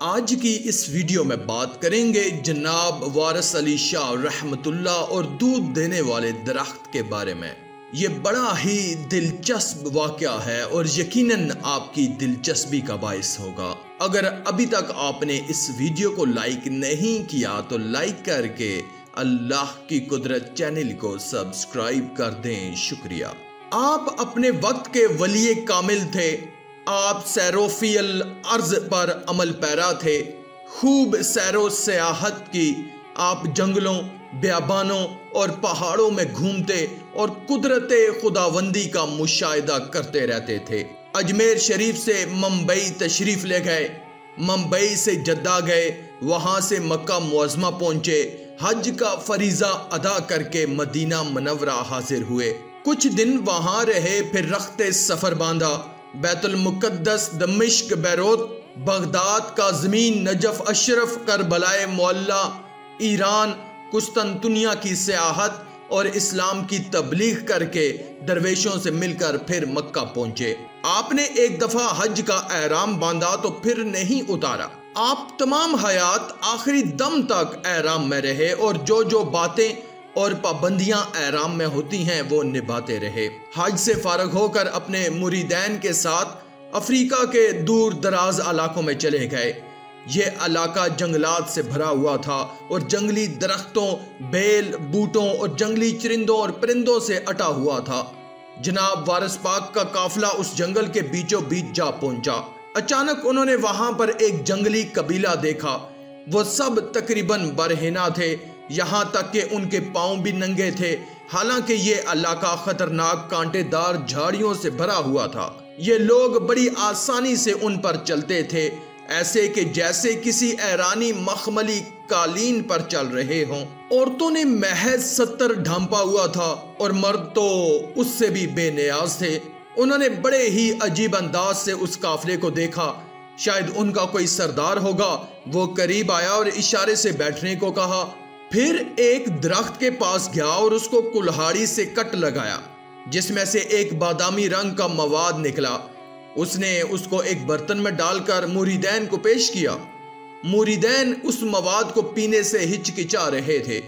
آج کی اس ویڈیو میں بات کریں گے جناب وارث علی شاہ رحمت اللہ اور دودھ دینے والے درخت کے بارے میں۔ یہ بڑا ہی دلچسپ واقعہ ہے اور یقیناً آپ کی دلچسپی کا باعث ہوگا۔ اگر ابھی تک آپ نے اس ویڈیو کو لائک نہیں کیا تو لائک کر کے اللہ کی قدرت چینل کو سبسکرائب کر دیں، شکریہ۔ آپ اپنے وقت کے ولی کامل تھے، آپ سیر و فی الارض پر عمل پیرا تھے، خوب سیر و سیاحت کی، آپ جنگلوں، بیابانوں اور پہاڑوں میں گھومتے اور قدرت خداوندی کا مشاہدہ کرتے رہتے تھے۔ اجمیر شریف سے ممبئی تشریف لے گئے، ممبئی سے جدہ گئے، وہاں سے مکہ معظمہ پہنچے، حج کا فریضہ ادا کر کے مدینہ منورہ حاضر ہوئے، کچھ دن وہاں رہے، پھر رخت سفر باندھا، بیت المقدس، دمشق، بیروت، بغداد، قازمین، نجف، اشرف، کربلائے معلیٰ، ایران، قسطنطنیہ کی سیاحت اور اسلام کی تبلیغ کر کے درویشوں سے مل کر پھر مکہ پہنچے۔ آپ نے ایک دفعہ حج کا احرام باندھا تو پھر نہیں اتارا، آپ تمام حیات آخری دم تک احرام میں رہے اور جو باتیں اور پابندیاں احرام میں ہوتی ہیں وہ نبھاتے رہے۔ حج سے فارغ ہو کر اپنے مریدین کے ساتھ افریقہ کے دور دراز علاقوں میں چلے گئے۔ یہ علاقہ جنگلات سے بھرا ہوا تھا اور جنگلی درختوں، بیل، بوٹوں اور جنگلی چرندوں اور پرندوں سے اٹا ہوا تھا۔ جناب وارث پاک کا قافلہ اس جنگل کے بیچوں بیچ جا پہنچا۔ اچانک انہوں نے وہاں پر ایک جنگلی قبیلہ دیکھا، وہ سب تقریباً برہنہ تھے، یہاں تک کہ ان کے پاؤں بھی ننگے تھے، حالانکہ یہ علاقہ خطرناک کانٹے دار جھاڑیوں سے بھرا ہوا تھا۔ یہ لوگ بڑی آسانی سے ان پر چلتے تھے، ایسے کہ جیسے کسی ایرانی مخملی قالین پر چل رہے ہوں۔ عورتوں نے محض ستر ڈھانپا ہوا تھا اور مرد تو اس سے بھی بے نیاز تھے۔ انہوں نے بڑے ہی عجیب انداز سے اس قافلے کو دیکھا، شاید ان کا کوئی سردار ہوگا۔ وہ قریب آیا اور اشارے سے بیٹھنے کو کہا، پھر ایک درخت کے پاس گیا اور اس کو کلہاڑی سے کٹ لگایا، جس میں سے ایک بادامی رنگ کا مواد نکلا۔ اس نے اس کو ایک برتن میں ڈال کر مریدین کو پیش کیا۔ مریدین اس مواد کو پینے سے ہچکچا رہے تھے۔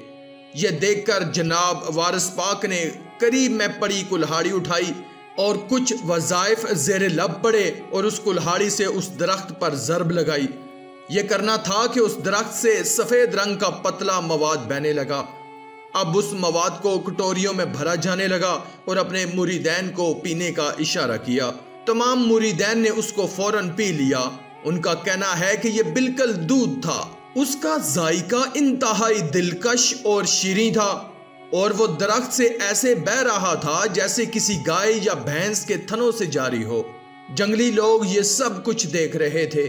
یہ دیکھ کر جناب وارث پاک نے قریب میں پڑی کلہاڑی اٹھائی اور کچھ وظائف زیر لب پڑے اور اس کلہاڑی سے اس درخت پر ضرب لگائی۔ یہ کرنا تھا کہ اس درخت سے سفید رنگ کا پتلا مواد بہنے لگا۔ اب اس مواد کو کٹوریوں میں بھرا جانے لگا اور اپنے مریدین کو پینے کا اشارہ کیا۔ تمام مریدین نے اس کو فوراً پی لیا۔ ان کا کہنا ہے کہ یہ بالکل دودھ تھا، اس کا ذائقہ انتہائی دلکش اور شیریں تھا اور وہ درخت سے ایسے بہہ رہا تھا جیسے کسی گائے یا بھینس کے تھنوں سے جاری ہو۔ جنگلی لوگ یہ سب کچھ دیکھ رہے تھے،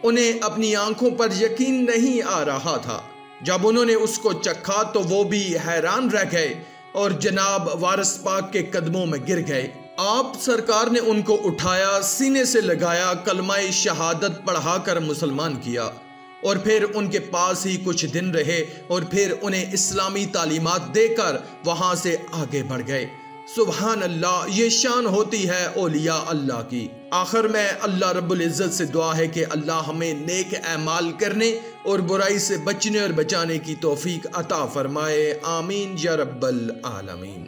انہیں اپنی آنکھوں پر یقین نہیں آ رہا تھا۔ جب انہوں نے اس کو چکھا تو وہ بھی حیران رہ گئے اور جناب وارث پاک کے قدموں میں گر گئے۔ آپ سرکار نے ان کو اٹھایا، سینے سے لگایا، کلمہ شہادت پڑھا کر مسلمان کیا اور پھر ان کے پاس ہی کچھ دن رہے اور پھر انہیں اسلامی تعلیمات دے کر وہاں سے آگے بڑھ گئے۔ سبحان اللہ، یہ شان ہوتی ہے اولیاء اللہ کی۔ آخر میں اللہ رب العزت سے دعا ہے کہ اللہ ہمیں نیک اعمال کرنے اور برائی سے بچنے اور بچانے کی توفیق عطا فرمائے، آمین یا رب العالمین۔